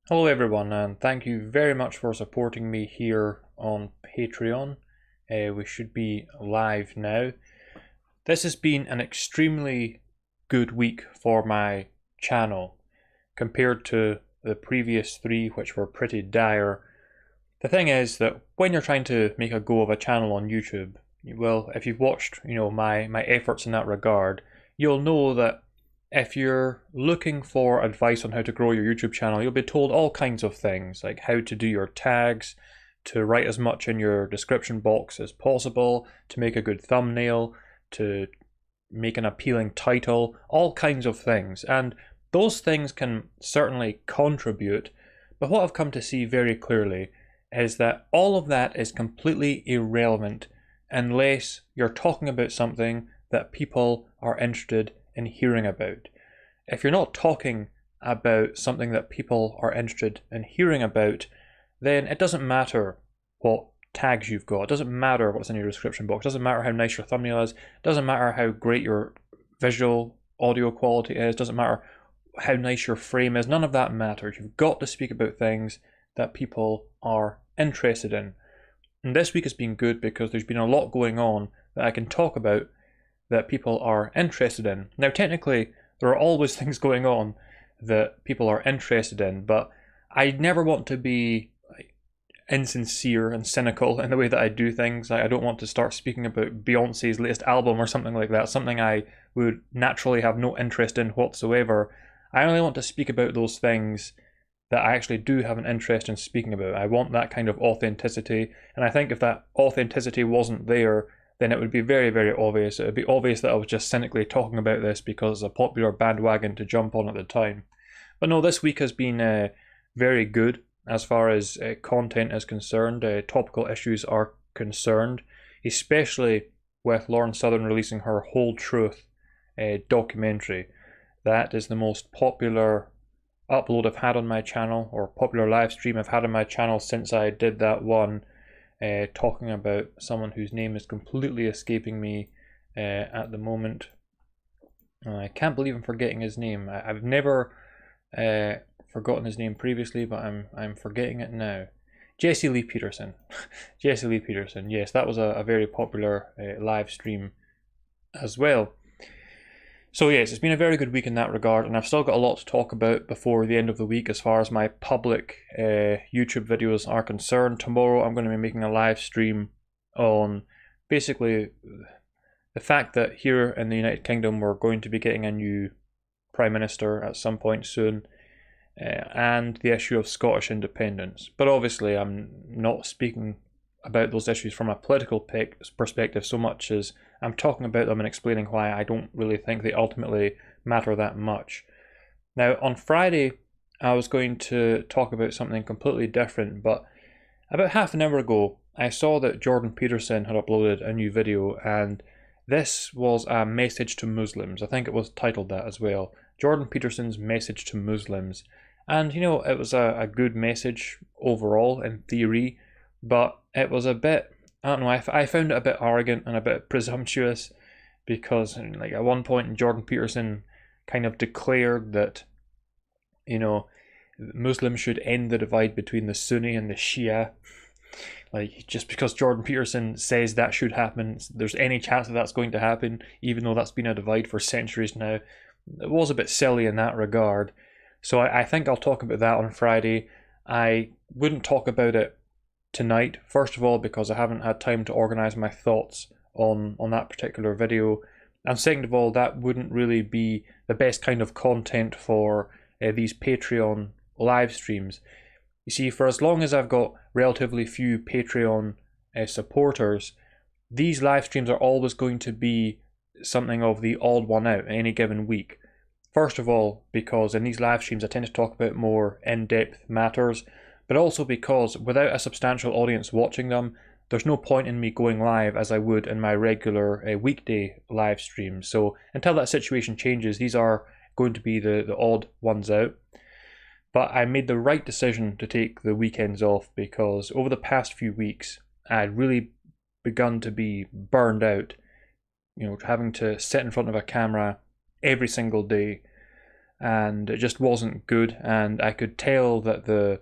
Hello everyone, and thank you very much for supporting me here on Patreon. We should be live now. This has been an extremely good week for my channel compared to the previous three, which were pretty dire. The thing is that when you're trying to make a go of a channel on YouTube, well, if you've watched, my efforts in that regard, you'll know that if you're looking for advice on how to grow your YouTube channel, you'll be told all kinds of things, like how to do your tags, to write as much in your description box as possible, to make a good thumbnail, to make an appealing title, all kinds of things. And those things can certainly contribute, but what I've come to see very clearly is that all of that is completely irrelevant unless you're talking about something that people are interested in hearing about. If you're not talking about something that people are interested in hearing about, then it doesn't matter what tags you've got. It doesn't matter what's in your description box. It doesn't matter how nice your thumbnail is. It doesn't matter how great your visual audio quality is. It doesn't matter how nice your frame is. None of that matters. You've got to speak about things that people are interested in. And this week has been good because there's been a lot going on that I can talk about that people are interested in. Now, technically, there are always things going on that people are interested in, but I never want to be insincere and cynical in the way that I do things. I don't want to start speaking about Beyonce's latest album or something like that, something I would naturally have no interest in whatsoever. I only want to speak about those things that I actually do have an interest in speaking about. I want that kind of authenticity, and I think if that authenticity wasn't there, then it would be very, very obvious. It would be obvious that I was just cynically talking about this because it's a popular bandwagon to jump on at the time. But no, this week has been very good as far as content is concerned, topical issues are concerned, especially with Lauren Southern releasing her Whole Truth documentary. That is the most popular upload I've had on my channel, or popular live stream I've had on my channel since I did that one talking about someone whose name is completely escaping me at the moment. I can't believe I'm forgetting his name. I've never forgotten his name previously, but I'm forgetting it now. Jesse Lee Peterson. Jesse Lee Peterson. Yes, that was a very popular live stream as well. So yes, it's been a very good week in that regard, and I've still got a lot to talk about before the end of the week as far as my public YouTube videos are concerned. Tomorrow I'm going to be making a live stream on basically the fact that here in the United Kingdom we're going to be getting a new Prime Minister at some point soon, and the issue of Scottish independence. But obviously I'm not speaking about those issues from a political perspective so much as I'm talking about them and explaining why I don't really think they ultimately matter that much. Now, on Friday, I was going to talk about something completely different, but about half an hour ago, I saw that Jordan Peterson had uploaded a new video, and this was a message to Muslims. I think it was titled that as well. Jordan Peterson's message to Muslims. And, it was a good message overall in theory, but it was a bit, I don't know, I found it a bit arrogant and a bit presumptuous because at one point Jordan Peterson kind of declared that, Muslims should end the divide between the Sunni and the Shia. Just because Jordan Peterson says that should happen, there's any chance that that's going to happen, even though that's been a divide for centuries now. It was a bit silly in that regard. So I think I'll talk about that on Friday. I wouldn't talk about it tonight, first of all because I haven't had time to organize my thoughts on that particular video, and second of all, that wouldn't really be the best kind of content for these Patreon live streams. You see, for as long as I've got relatively few Patreon supporters, these live streams are always going to be something of the odd one out any given week. First of all, because in these live streams I tend to talk about more in-depth matters, but also because without a substantial audience watching them, there's no point in me going live as I would in my regular weekday live streams. So until that situation changes, these are going to be the odd ones out. But I made the right decision to take the weekends off because over the past few weeks, I'd really begun to be burned out, having to sit in front of a camera every single day. and it just wasn't good, and I could tell that the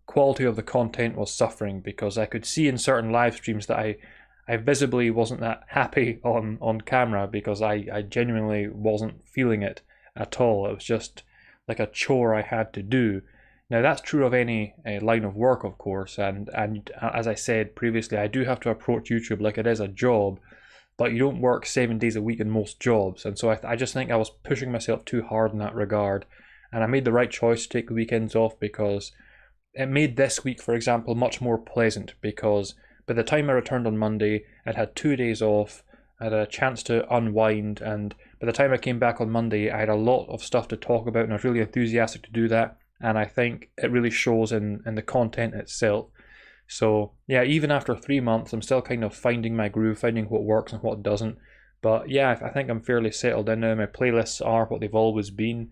quality of the content was suffering, because I could see in certain live streams that I visibly wasn't that happy on camera, because I genuinely wasn't feeling it at all. It was just like a chore I had to do. Now that's true of any line of work, of course, and as I said previously, I do have to approach YouTube like it is a job, but you don't work 7 days a week in most jobs, and so I just think I was pushing myself too hard in that regard, and I made the right choice to take the weekends off, because it made this week, for example, much more pleasant, because by the time I returned on Monday, I'd had 2 days off, I had a chance to unwind, and by the time I came back on Monday, I had a lot of stuff to talk about, and I was really enthusiastic to do that, and I think it really shows in the content itself. So yeah, even after 3 months, I'm still kind of finding my groove, finding what works and what doesn't. But yeah, I think I'm fairly settled in now. My playlists are what they've always been,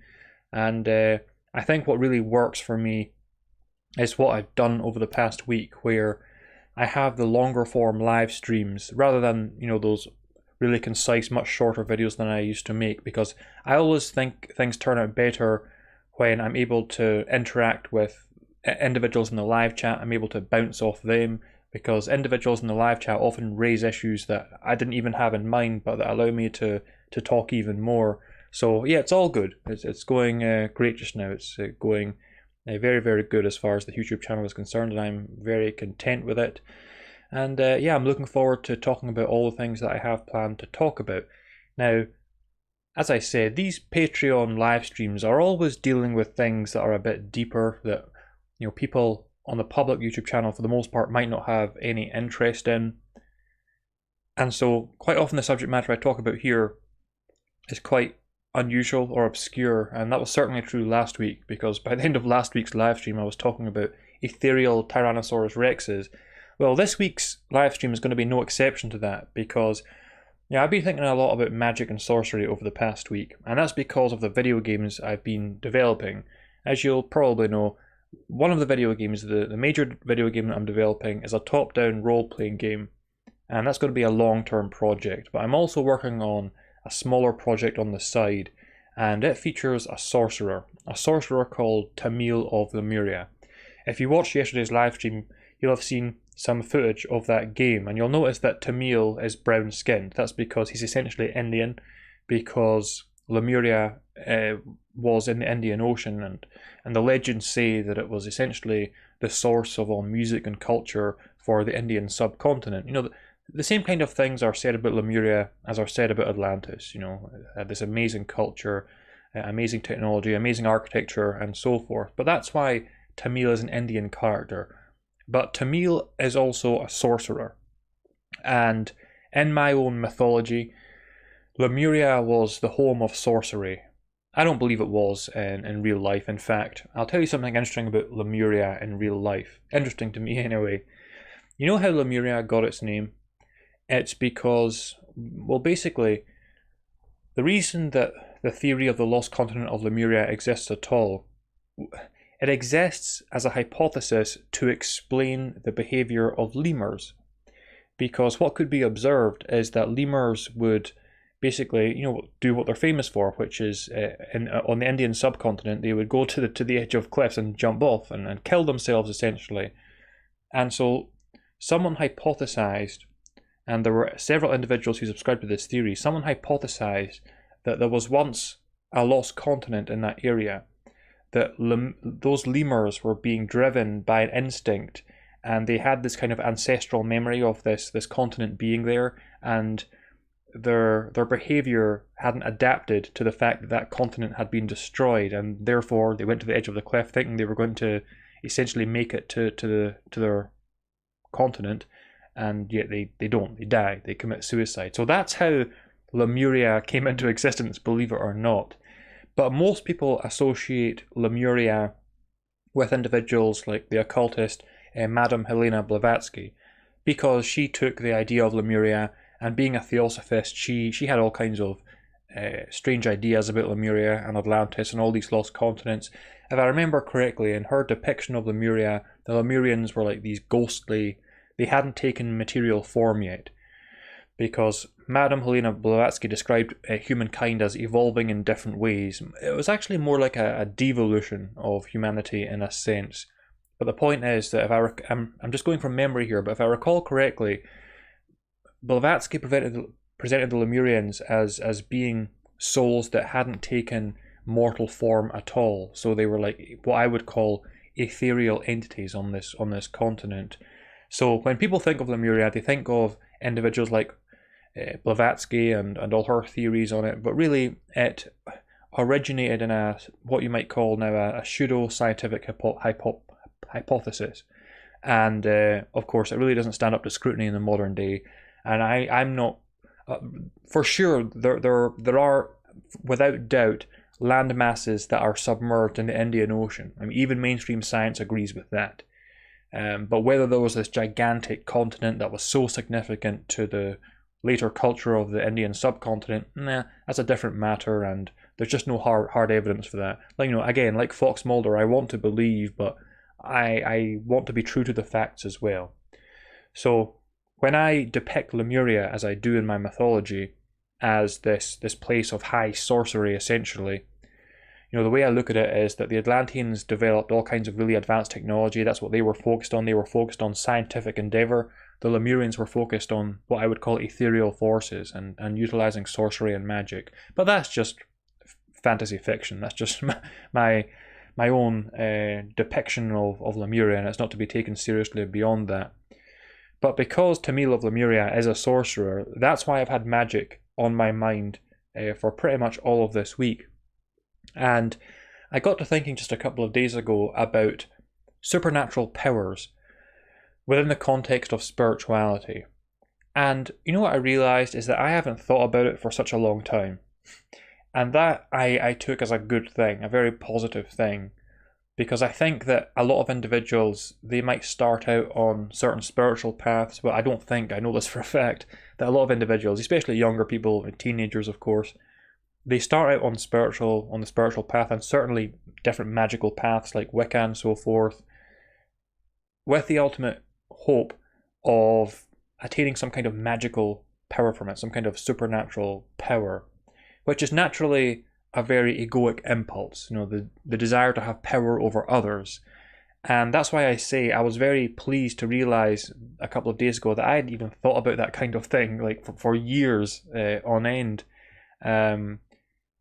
and I think what really works for me is what I've done over the past week, where I have the longer form live streams rather than, those really concise, much shorter videos than I used to make, because I always think things turn out better when I'm able to interact with individuals in the live chat. I'm able to bounce off them, because individuals in the live chat often raise issues that I didn't even have in mind, but that allow me to talk even more. So yeah, it's all good. It's going great just now. It's going very, very good as far as the YouTube channel is concerned, and I'm very content with it. And yeah, I'm looking forward to talking about all the things that I have planned to talk about. Now, as I said, these Patreon live streams are always dealing with things that are a bit deeper, that people on the public YouTube channel for the most part might not have any interest in. And so quite often the subject matter I talk about here is quite unusual or obscure, and that was certainly true last week, because by the end of last week's live stream I was talking about ethereal Tyrannosaurus Rexes. Well, this week's live stream is going to be no exception to that, because I've been thinking a lot about magic and sorcery over the past week, and that's because of the video games I've been developing. As you'll probably know, one of the video games, the major video game that I'm developing, is a top-down role-playing game, and that's going to be a long-term project. But I'm also working on a smaller project on the side, and it features a sorcerer called Tamil of Lemuria. If you watched yesterday's live stream, you'll have seen some footage of that game, and you'll notice that Tamil is brown-skinned. That's because he's essentially Indian, because Lemuria was in the Indian Ocean, and the legends say that it was essentially the source of all music and culture for the Indian subcontinent. The same kind of things are said about Lemuria as are said about Atlantis. This amazing culture, amazing technology, amazing architecture, and so forth. But that's why Tamil is an Indian character. But Tamil is also a sorcerer. And in my own mythology, Lemuria was the home of sorcery. I don't believe it was in real life. In fact, I'll tell you something interesting about Lemuria in real life. Interesting to me anyway. You know how Lemuria got its name? It's because, well, basically, the reason that the theory of the lost continent of Lemuria exists at all, it exists as a hypothesis to explain the behavior of lemurs. Because what could be observed is that lemurs would basically, do what they're famous for, which is on the Indian subcontinent, they would go to the edge of cliffs and jump off and kill themselves, essentially. And so someone hypothesized, and there were several individuals who subscribed to this theory, someone hypothesized that there was once a lost continent in that area, that those lemurs were being driven by an instinct, and they had this kind of ancestral memory of this continent being there, and their behavior hadn't adapted to the fact that that continent had been destroyed, and therefore they went to the edge of the cliff thinking they were going to essentially make it to their continent, and yet they don't. They die. They commit suicide. So that's how Lemuria came into existence, believe it or not. But most people associate Lemuria with individuals like the occultist Madame Helena Blavatsky, because she took the idea of Lemuria, and being a theosophist, she had all kinds of strange ideas about Lemuria and Atlantis and all these lost continents. If I remember correctly, in her depiction of Lemuria, the Lemurians were like these ghostly, they hadn't taken material form yet, because Madame Helena Blavatsky described humankind as evolving in different ways, it was actually more like a devolution of humanity in a sense. But the point is that if I'm just going from memory here, but if I recall correctly, Blavatsky presented the Lemurians as being souls that hadn't taken mortal form at all. So they were like what I would call ethereal entities on this continent. So when people think of Lemuria, they think of individuals like Blavatsky and all her theories on it, but really it originated in what you might call now a pseudo-scientific hypothesis. And of course, it really doesn't stand up to scrutiny in the modern day. And I'm not for sure. There are without doubt land masses that are submerged in the Indian Ocean. I mean, even mainstream science agrees with that. But whether there was this gigantic continent that was so significant to the later culture of the Indian subcontinent, that's a different matter, and there's just no hard evidence for that. Like, again, like Fox Mulder, I want to believe, but I want to be true to the facts as well. So when I depict Lemuria, as I do in my mythology, as this place of high sorcery, essentially, the way I look at it is that the Atlanteans developed all kinds of really advanced technology. That's what they were focused on. They were focused on scientific endeavor. The Lemurians were focused on what I would call ethereal forces and utilizing sorcery and magic. But that's just fantasy fiction. That's just my own depiction of Lemuria, and it's not to be taken seriously beyond that. But because Tamil of Lemuria is a sorcerer, that's why I've had magic on my mind for pretty much all of this week. And I got to thinking just a couple of days ago about supernatural powers within the context of spirituality. And what I realized is that I haven't thought about it for such a long time. And that I took as a good thing, a very positive thing, because I think that a lot of individuals, they might start out on certain spiritual paths, but I know this for a fact, that a lot of individuals, especially younger people, and teenagers of course, they start out on the spiritual path, and certainly different magical paths like Wicca and so forth, with the ultimate hope of attaining some kind of magical power from it, some kind of supernatural power, which is naturally a very egoic impulse, the desire to have power over others. And that's why I say I was very pleased to realize a couple of days ago that I hadn't even thought about that kind of thing like for years on end.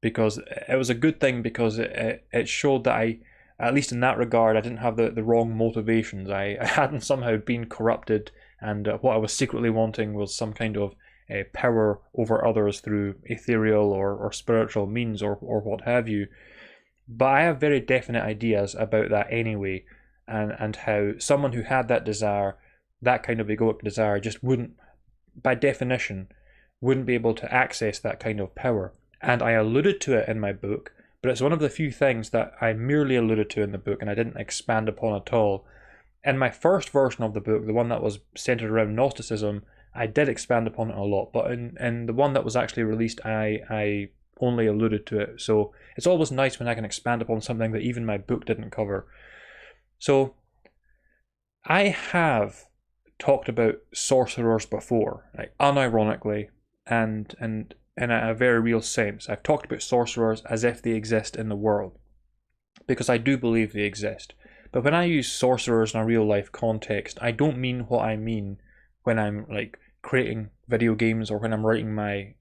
Because it was a good thing, because it showed that I, at least in that regard, I didn't have the wrong motivations. I hadn't somehow been corrupted, and what I was secretly wanting was some kind of power over others through ethereal or spiritual means or what have you. But I have very definite ideas about that anyway, and how someone who had that desire, that kind of egoic desire, just wouldn't, by definition, wouldn't be able to access that kind of power. And I alluded to it in my book, but it's one of the few things that I merely alluded to in the book and I didn't expand upon at all. In my first version of the book, the one that was centered around Gnosticism, I did expand upon it a lot, but in the one that was actually released, I only alluded to it. So it's always nice when I can expand upon something that even my book didn't cover. So I have talked about sorcerers before, like unironically, and in a very real sense. I've talked about sorcerers as if they exist in the world, because I do believe they exist. But when I use sorcerers in a real life context, I don't mean what I mean when I'm like creating video games or when I'm writing my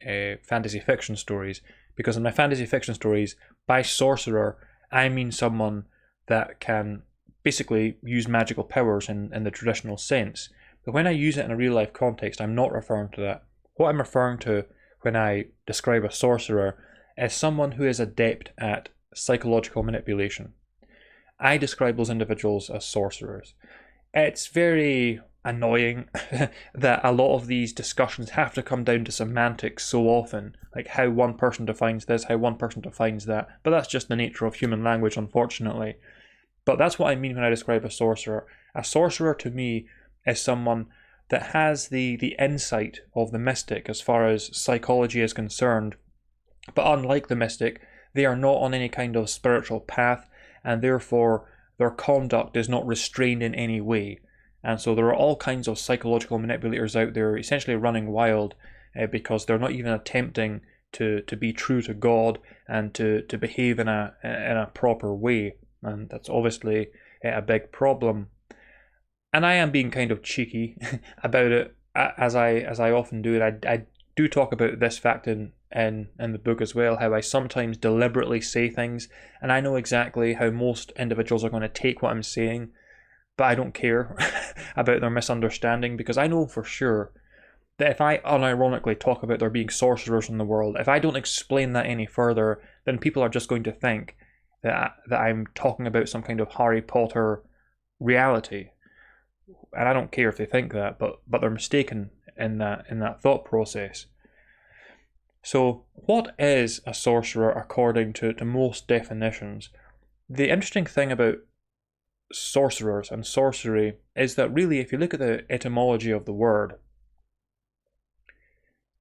fantasy fiction stories. Because in my fantasy fiction stories, by sorcerer, I mean someone that can basically use magical powers in the traditional sense. But when I use it in a real life context, I'm not referring to that. What I'm referring to when I describe a sorcerer is someone who is adept at psychological manipulation. I describe those individuals as sorcerers. It's very annoying that a lot of these discussions have to come down to semantics so often, like how one person defines this, how one person defines that, but that's just the nature of human language, unfortunately. But that's what I mean when I describe a sorcerer. A sorcerer to me is someone that has the insight of the mystic as far as psychology is concerned. But unlike the mystic, they are not on any kind of spiritual path, and therefore their conduct is not restrained in any way. And so there are all kinds of psychological manipulators out there essentially running wild, because they're not even attempting to be true to God and to behave in a proper way. And that's obviously a big problem. And I am being kind of cheeky about it, as I often do. I do talk about this fact in the book as well, how I sometimes deliberately say things, and I know exactly how most individuals are going to take what I'm saying, but I don't care about their misunderstanding, because I know for sure that if I unironically talk about there being sorcerers in the world, if I don't explain that any further, then people are just going to think that I'm talking about some kind of Harry Potter reality. And I don't care if they think that, but they're mistaken in that thought process. So, what is a sorcerer according to most definitions? The interesting thing about sorcerers and sorcery is that really, if you look at the etymology of the word,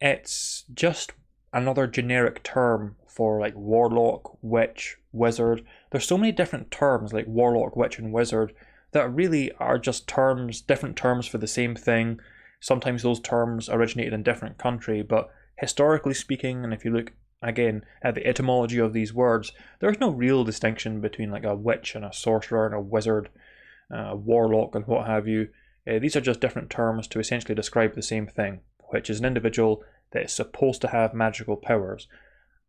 it's just another generic term for like warlock, witch, wizard. There's so many different terms like warlock, witch, and wizard that really are just terms, different terms for the same thing. Sometimes those terms originated in a different country, but historically speaking, and if you look again at the etymology of these words, there's no real distinction between like a witch and a sorcerer and a wizard, a warlock and what have you. These are just different terms to essentially describe the same thing, which is an individual that is supposed to have magical powers.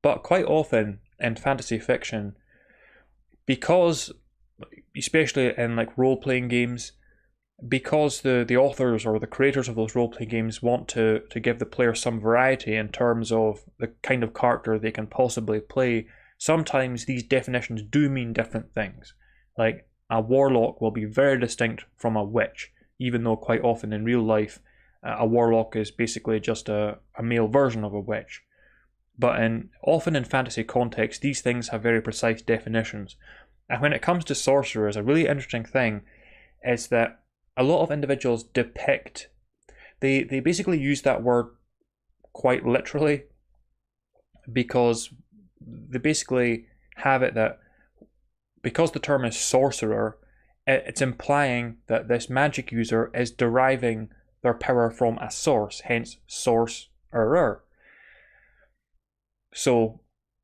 But quite often in fantasy fiction, because especially in like role-playing games, because the authors or the creators of those role-playing games want to give the player some variety in terms of the kind of character they can possibly play, sometimes these definitions do mean different things. Like a warlock will be very distinct from a witch, even though quite often in real life a warlock is basically just a male version of a witch. But often in fantasy context, these things have very precise definitions. And when it comes to sorcerers, a really interesting thing is that a lot of individuals depict, they basically use that word quite literally, because they basically have it that because the term is sorcerer, it's implying that this magic user is deriving their power from a source, hence sorcerer. So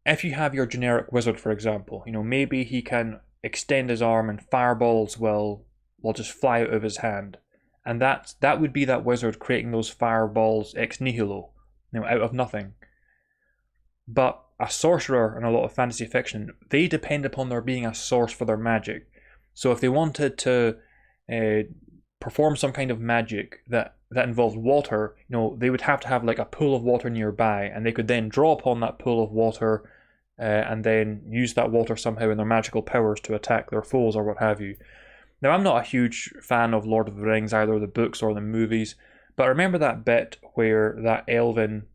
if you have your generic wizard, for example, maybe he can extend his arm and fireballs will just fly out of his hand. And that would be that wizard creating those fireballs ex nihilo, out of nothing. But a sorcerer in a lot of fantasy fiction, they depend upon there being a source for their magic. So if they wanted to perform some kind of magic that involved water, they would have to have like a pool of water nearby, and they could then draw upon that pool of water and then use that water somehow in their magical powers to attack their foes or what have you. Now, I'm not a huge fan of Lord of the Rings, either the books or the movies, but I remember that bit where that elven,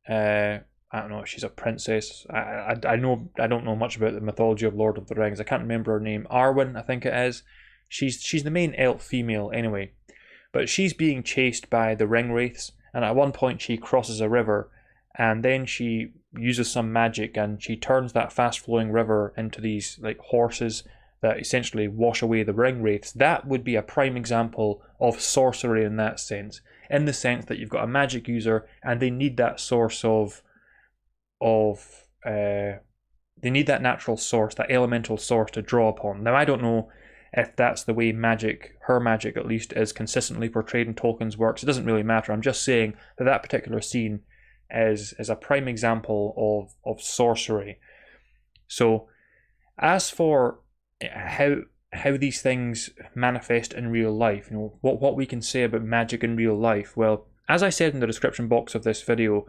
I don't know, she's a princess. I don't know much about the mythology of Lord of the Rings. I can't remember her name. Arwen, I think it is. She's the main elf female anyway, but she's being chased by the ring wraiths, and at one point she crosses a river, and then she uses some magic and she turns that fast flowing river into these like horses that essentially wash away the ring wraiths. That would be a prime example of sorcery in that sense, in the sense that you've got a magic user and they need that source they need that natural source, that elemental source to draw upon. Now, I don't know if that's the way her magic at least, is consistently portrayed in Tolkien's works. It doesn't really matter. I'm just saying that particular scene is a prime example of sorcery. So, as for how these things manifest in real life, what we can say about magic in real life, well, as I said in the description box of this video,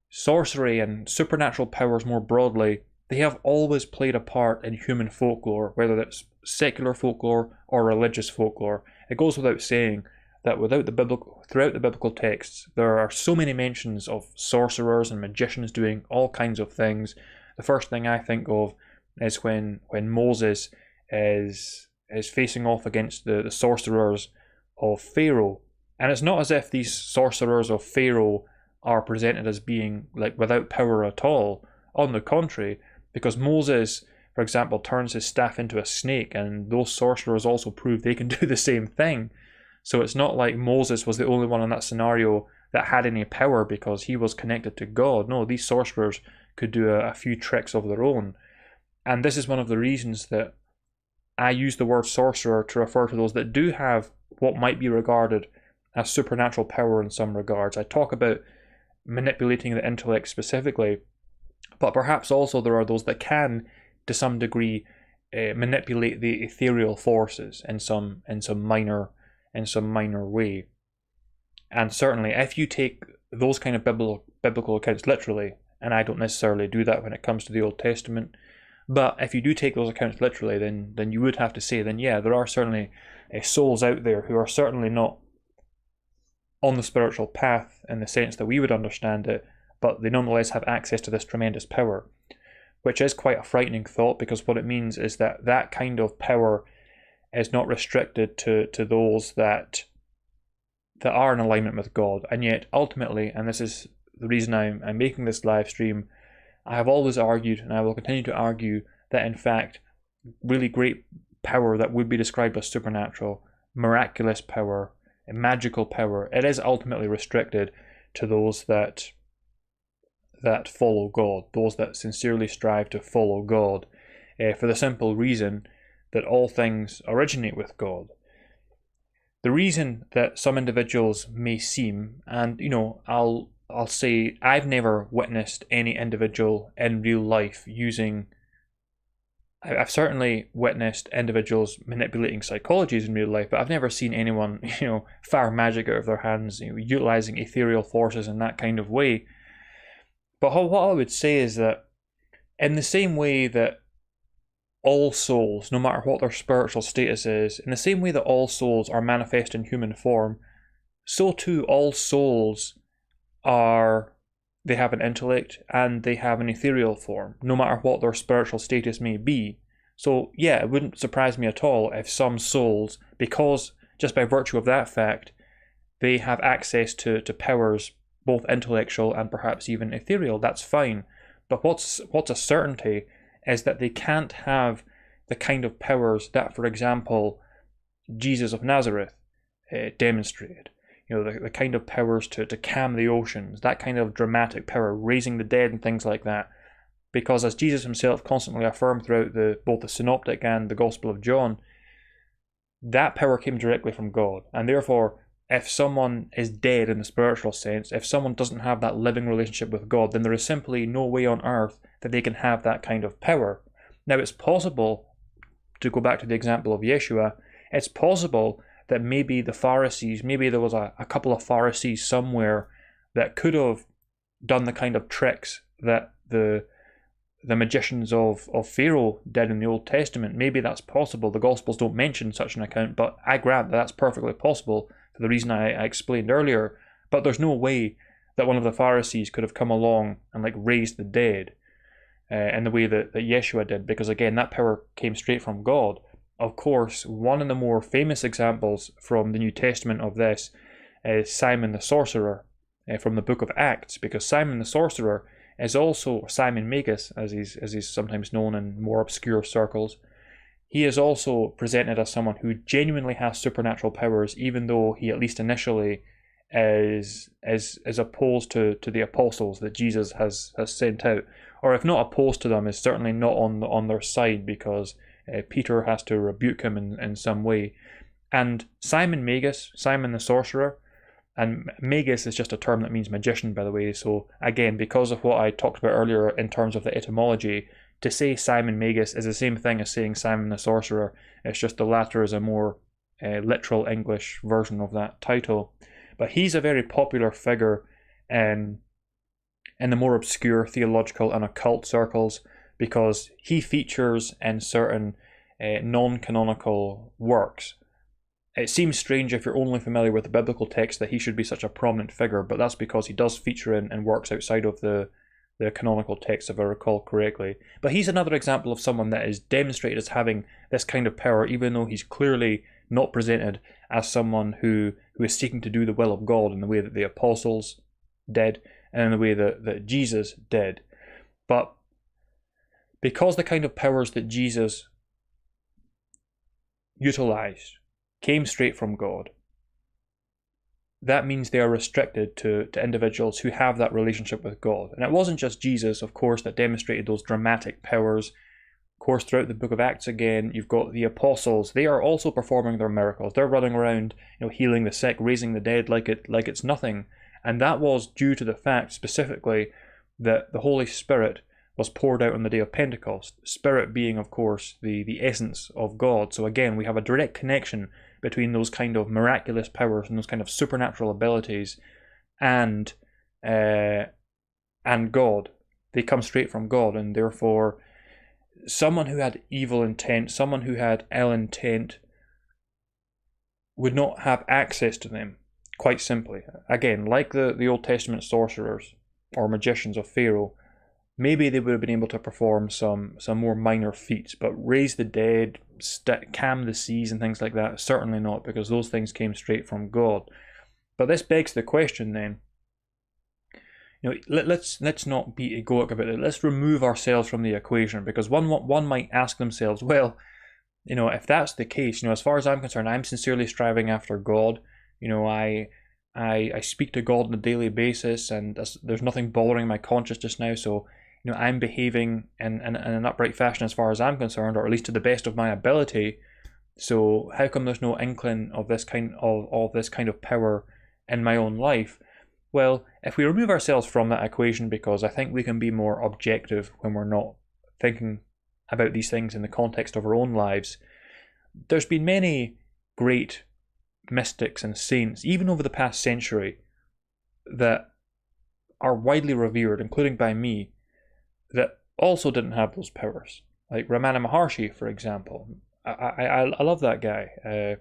sorcery and supernatural powers more broadly, they have always played a part in human folklore, whether it's secular folklore or religious folklore. It goes without saying that throughout the biblical texts, there are so many mentions of sorcerers and magicians doing all kinds of things. The first thing I think of is when Moses is facing off against the sorcerers of Pharaoh. And it's not as if these sorcerers of Pharaoh are presented as being like without power at all. On the contrary, because Moses, for example, turns his staff into a snake, and those sorcerers also prove they can do the same thing. So it's not like Moses was the only one in that scenario that had any power because he was connected to God. No, these sorcerers could do a few tricks of their own. And this is one of the reasons that I use the word sorcerer to refer to those that do have what might be regarded as supernatural power in some regards. I talk about manipulating the intellect specifically, but perhaps also there are those that can, to some degree, manipulate the ethereal forces in some minor way. And certainly, if you take those kind of biblical accounts literally, and I don't necessarily do that when it comes to the Old Testament, but if you do take those accounts literally, then you would have to say, then yeah, there are certainly souls out there who are certainly not on the spiritual path in the sense that we would understand it, but they nonetheless have access to this tremendous power, which is quite a frightening thought, because what it means is that that kind of power is not restricted to those that are in alignment with God. And yet ultimately, and this is the reason I'm making this live stream, I have always argued, and I will continue to argue, that in fact really great power that would be described as supernatural, miraculous power, magical power, it is ultimately restricted to those that follow God, those that sincerely strive to follow God, for the simple reason that all things originate with God. The reason that some individuals may seem, and I'll say I've never witnessed any individual in real life using. I've certainly witnessed individuals manipulating psychologies in real life, but I've never seen anyone, fire magic out of their hands, utilizing ethereal forces in that kind of way. But what I would say is that in the same way that all souls, no matter what their spiritual status is, in the same way that all souls are manifest in human form, so too all souls they have an intellect and they have an ethereal form, no matter what their spiritual status may be. So yeah, it wouldn't surprise me at all if some souls, because just by virtue of that fact, they have access to powers, both intellectual and perhaps even ethereal, that's fine. But what's a certainty is that they can't have the kind of powers that, for example, Jesus of Nazareth demonstrated. The kind of powers to calm the oceans, that kind of dramatic power, raising the dead and things like that. Because as Jesus himself constantly affirmed throughout both the Synoptic and the Gospel of John, that power came directly from God. And therefore, if someone is dead in the spiritual sense, if someone doesn't have that living relationship with God, then there is simply no way on earth that they can have that kind of power. Now, it's possible, to go back to the example of Yeshua, it's possible that maybe the Pharisees, maybe there was a couple of Pharisees somewhere that could have done the kind of tricks that the magicians of Pharaoh did in the Old Testament. Maybe that's possible. The Gospels don't mention such an account, but I grant that that's perfectly possible for the reason I explained earlier. But there's no way that one of the Pharisees could have come along and raised the dead in the way that Yeshua did, because again, that power came straight from God. Of course, one of the more famous examples from the New Testament of this is Simon the Sorcerer from the book of Acts, because Simon the Sorcerer is also Simon Magus, as he's sometimes known in more obscure circles. He is also presented as someone who genuinely has supernatural powers, even though he, at least initially, is opposed to the apostles that Jesus has sent out, or if not opposed to them, is certainly not on their side, because Peter has to rebuke him in some way. And Simon Magus, Simon the Sorcerer, and Magus is just a term that means magician, by the way. So again, because of what I talked about earlier in terms of the etymology, to say Simon Magus is the same thing as saying Simon the Sorcerer. It's just the latter is a more literal English version of that title. But he's a very popular figure in the more obscure theological and occult circles, because he features in certain non-canonical works. It seems strange if you're only familiar with the biblical text that he should be such a prominent figure, but that's because he does feature in works outside of the canonical text, if I recall correctly. But he's another example of someone that is demonstrated as having this kind of power, even though he's clearly not presented as someone who is seeking to do the will of God in the way that the apostles did and in the way that Jesus did. But because the kind of powers that Jesus utilized came straight from God, that means they are restricted to individuals who have that relationship with God. And it wasn't just Jesus, of course, that demonstrated those dramatic powers. Of course, throughout the book of Acts again, you've got the apostles. They are also performing their miracles. They're running around, healing the sick, raising the dead like it's nothing. And that was due to the fact specifically that the Holy Spirit was poured out on the day of Pentecost. Spirit being, of course, the essence of God. So again, we have a direct connection between those kind of miraculous powers and those kind of supernatural abilities and God. They come straight from God, and therefore someone who had evil intent, someone who had ill intent, would not have access to them, quite simply. Again, like the Old Testament sorcerers or magicians of Pharaoh, maybe they would have been able to perform some more minor feats, but raise the dead, calm the seas and things like that, certainly not, because those things came straight from God. But this begs the question then, let's not be egoic about it. Let's remove ourselves from the equation, because one might ask themselves, well, if that's the case, as far as I'm concerned, I'm sincerely striving after God. I speak to God on a daily basis, and there's nothing bothering my conscience just now. So, I'm behaving in an upright fashion as far as I'm concerned, or at least to the best of my ability. So, how come there's no inkling of this kind of power in my own life? Well, if we remove ourselves from that equation, because I think we can be more objective when we're not thinking about these things in the context of our own lives, there's been many great mystics and saints, even over the past century, that are widely revered, including by me, that also didn't have those powers. Like Ramana Maharshi, for example. I love that guy.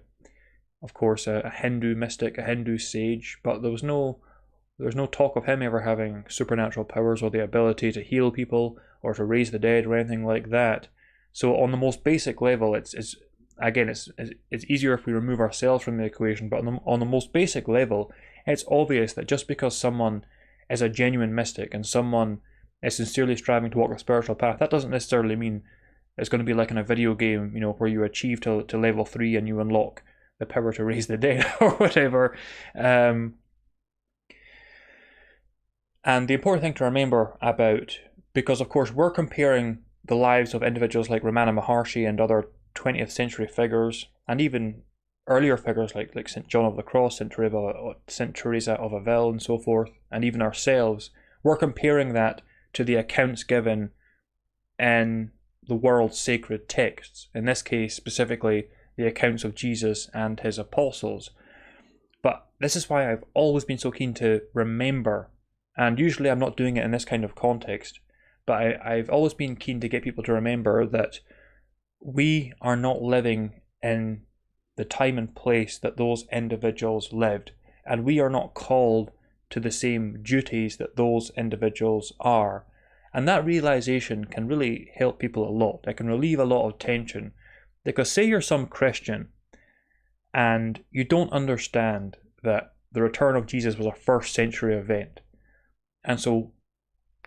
Of course, a Hindu mystic, a Hindu sage, but there was no talk of him ever having supernatural powers or the ability to heal people or to raise the dead or anything like that. So on the most basic level, it's easier if we remove ourselves from the equation, but on the most basic level, it's obvious that just because someone is a genuine mystic and someone is sincerely striving to walk a spiritual path, that doesn't necessarily mean it's going to be like in a video game, where you achieve to level 3 and you unlock the power to raise the dead or whatever. And the important thing to remember about, because of course we're comparing the lives of individuals like Ramana Maharshi and other 20th century figures, and even earlier figures like St. John of the Cross, St. Teresa of Avila, and so forth, and even ourselves, we're comparing that to the accounts given in the world's sacred texts, in this case specifically the accounts of Jesus and his apostles. But this is why I've always been so keen to remember, and usually I'm not doing it in this kind of context, but I've always been keen to get people to remember that we are not living in the time and place that those individuals lived, and we are not called to the same duties that those individuals are. And that realization can really help people a lot. It can relieve a lot of tension, because say you're some Christian and you don't understand that the return of Jesus was a first century event, and so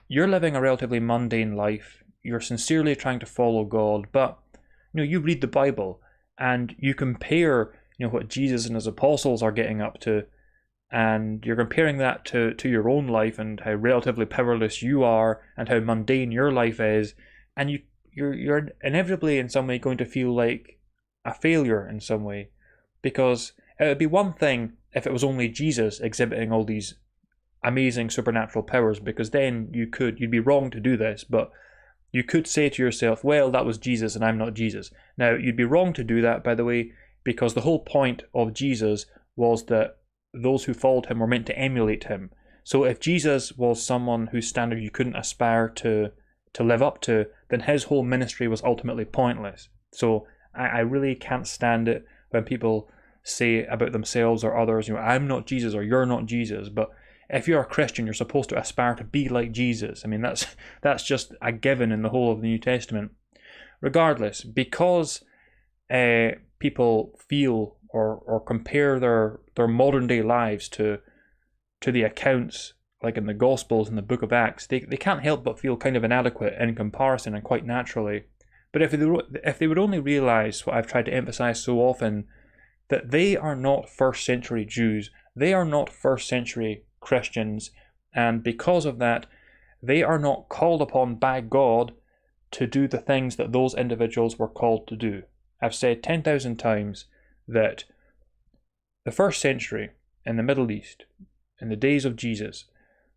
you're living a relatively mundane life, you're sincerely trying to follow God, but you read the Bible and you compare what Jesus and his apostles are getting up to, and you're comparing that to your own life and how relatively powerless you are and how mundane your life is, and you're inevitably in some way going to feel like a failure in some way, because it would be one thing if it was only Jesus exhibiting all these amazing supernatural powers, because then you'd be wrong to do this, but you could say to yourself, well, that was Jesus and I'm not Jesus. Now, you'd be wrong to do that, by the way, because the whole point of Jesus was that those who followed him were meant to emulate him. So if Jesus was someone whose standard you couldn't aspire to live up to, then his whole ministry was ultimately pointless. So I really can't stand it when people say about themselves or others, I'm not Jesus or you're not Jesus. But if you're a Christian, you're supposed to aspire to be like Jesus. I mean, that's just a given in the whole of the New Testament. Regardless, because people feel or compare their modern day lives to the accounts like in the Gospels and the Book of Acts, they can't help but feel kind of inadequate in comparison, and quite naturally. But if they would only realize what I've tried to emphasize so often, that they are not first century Jews, They are not first century Christians, and because of that, they are not called upon by God to do the things that those individuals were called to do. I've said 10,000 times that the first century in the Middle East, in the days of Jesus,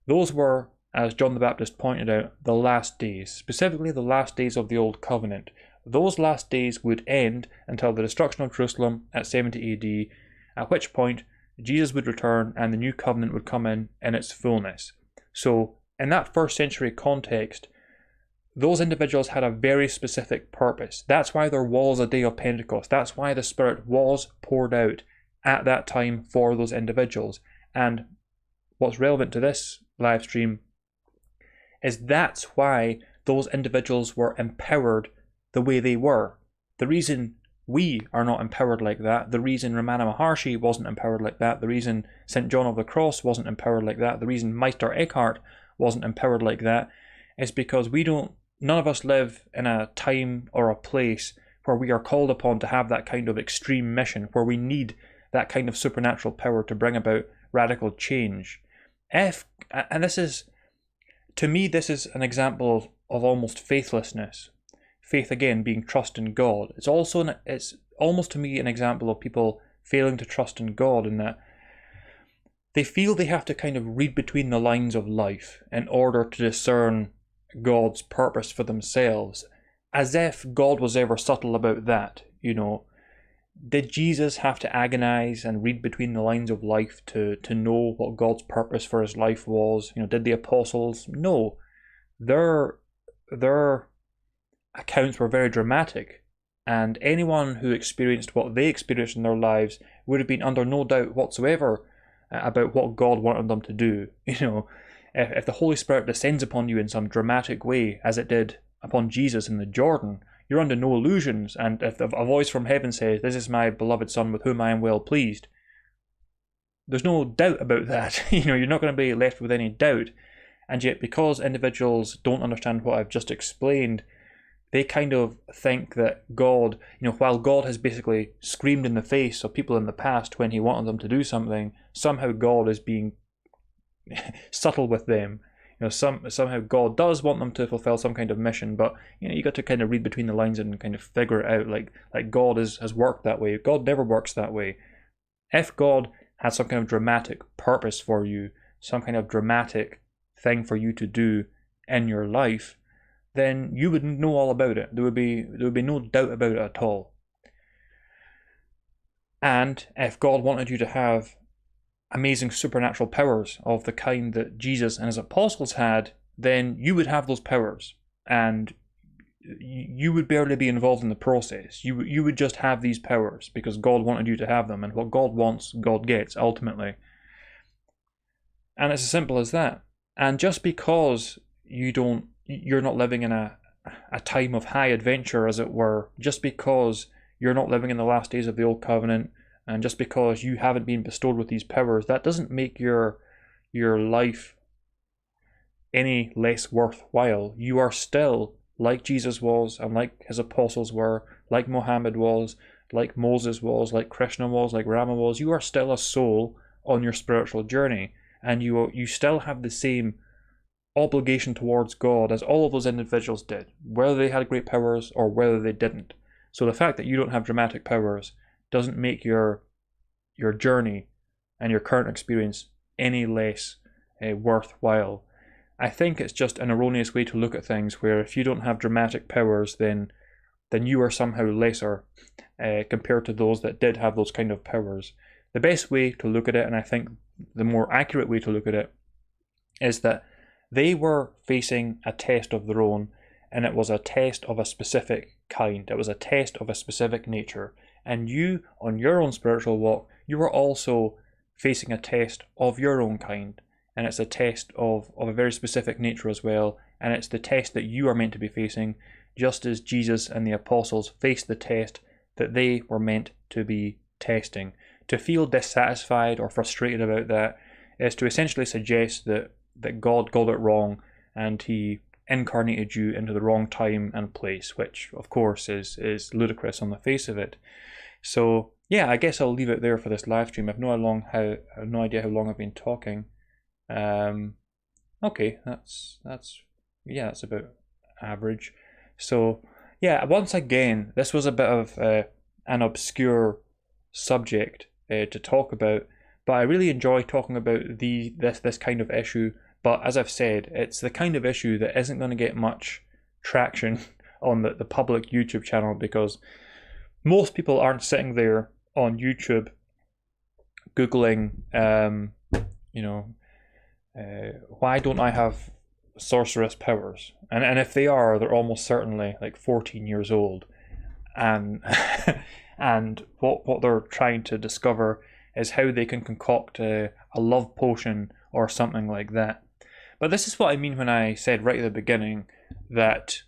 those were, as John the Baptist pointed out, the last days, specifically the last days of the Old Covenant. Those last days would end until the destruction of Jerusalem at 70 AD, at which point Jesus would return and the new covenant would come in its fullness. So, in that first century context, those individuals had a very specific purpose. That's why there was a day of Pentecost. That's why the Spirit was poured out at that time for those individuals. And what's relevant to this live stream is that's why those individuals were empowered the way they were. The reason we are not empowered like that, the reason Ramana Maharshi wasn't empowered like that, the reason St. John of the Cross wasn't empowered like that, the reason Meister Eckhart wasn't empowered like that, is because none of us live in a time or a place where we are called upon to have that kind of extreme mission, where we need that kind of supernatural power to bring about radical change. And this is, to me, this is an example of almost faithlessness. Faith, again, being trust in God. It's almost to me an example of people failing to trust in God, in that they feel they have to kind of read between the lines of life in order to discern God's purpose for themselves, as if God was ever subtle about that. Did Jesus have to agonize and read between the lines of life to know what God's purpose for his life was? Did the apostles? No. Their accounts were very dramatic, and anyone who experienced what they experienced in their lives would have been under no doubt whatsoever about what God wanted them to do. If the Holy Spirit descends upon you in some dramatic way, as it did upon Jesus in the Jordan, you're under no illusions. And if a voice from heaven says, "This is my beloved Son with whom I am well pleased," there's no doubt about that. You're not going to be left with any doubt. And yet, because individuals don't understand what I've just explained, they kind of think that God, while God has basically screamed in the face of people in the past when he wanted them to do something, somehow God is being subtle with them. Somehow God does want them to fulfill some kind of mission, but you got to kind of read between the lines and kind of figure it out. Like God has worked that way. God never works that way. If God had some kind of dramatic purpose for you, some kind of dramatic thing for you to do in your life, then you would know all about it. There would be no doubt about it at all. And if God wanted you to have amazing supernatural powers of the kind that Jesus and his apostles had, then you would have those powers, and you would barely be involved in the process. You would just have these powers because God wanted you to have them, and what God wants, God gets, ultimately. And it's as simple as that. And just because you're not living in a time of high adventure, as it were, just because you're not living in the last days of the Old Covenant, and just because you haven't been bestowed with these powers, that doesn't make your life any less worthwhile. You are still like Jesus was, and like his apostles were, like Muhammad was, like Moses was, like Krishna was, like Rama was. You are still a soul on your spiritual journey, and you still have the same obligation towards God as all of those individuals did, whether they had great powers or whether they didn't. So the fact that you don't have dramatic powers doesn't make your journey and your current experience any less worthwhile. I think it's just an erroneous way to look at things, where if you don't have dramatic powers, then you are somehow lesser compared to those that did have those kind of powers. The best way to look at it, and I think the more accurate way to look at it, is that they were facing a test of their own, and it was a test of a specific kind. It was a test of a specific nature. And you, on your own spiritual walk, you are also facing a test of your own kind. And it's a test of a very specific nature as well. And it's the test that you are meant to be facing, just as Jesus and the apostles faced the test that they were meant to be testing. To feel dissatisfied or frustrated about that is to essentially suggest that God got it wrong and he incarnated you into the wrong time and place, which of course is ludicrous on the face of it. So yeah, I guess I'll leave it there for this live stream. I've no idea how long I've been talking. Okay, that's yeah, that's about average. So yeah, once again, this was a bit of an obscure subject to talk about, but I really enjoy talking about this kind of issue. But as I've said, it's the kind of issue that isn't going to get much traction on the public YouTube channel, because most people aren't sitting there on YouTube Googling, you know, why don't I have sorceress powers? And if they are, they're almost certainly like 14 years old. And and what they're trying to discover is how they can concoct a love potion or something like that. But this is what I mean when I said right at the beginning that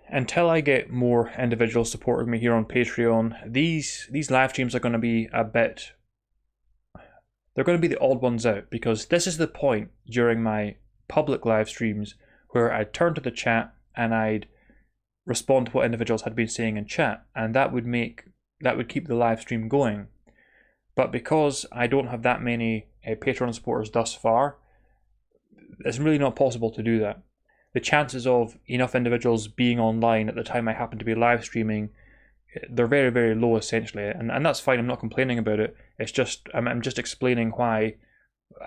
until I get more individuals supporting me here on Patreon, these live streams are going to be they're going to be the odd ones out, because this is the point during my public live streams where I'd turn to the chat and I'd respond to what individuals had been saying in chat, and that would keep the live stream going. But because I don't have that many Patreon supporters thus far, it's really not possible to do that. The chances of enough individuals being online at the time I happen to be live streaming, they're very, very low essentially, and that's fine. I'm not complaining about it. It's just I'm just explaining why,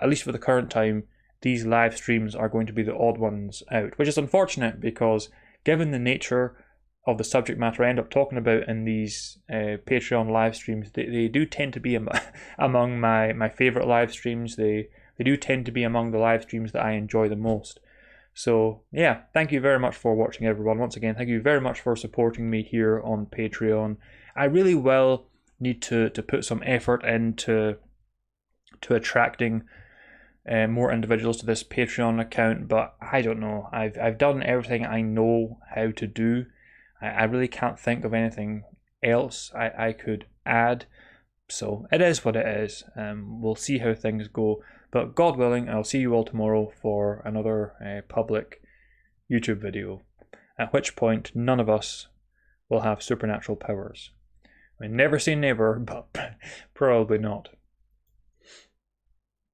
at least for the current time, these live streams are going to be the odd ones out, which is unfortunate because given the nature of the subject matter I end up talking about in these Patreon live streams, they do tend to be among my favorite live streams. They do tend to be among the live streams that I enjoy the most. So yeah, thank you very much for watching, everyone. Once again, thank you very much for supporting me here on Patreon. I really will need to put some effort into attracting more individuals to this Patreon account, but I don't know. I've done everything I know how to do. I really can't think of anything else I could add. So it is what it is. We'll see how things go. But God willing, I'll see you all tomorrow for another public YouTube video, at which point none of us will have supernatural powers. I mean, never say never, but probably not.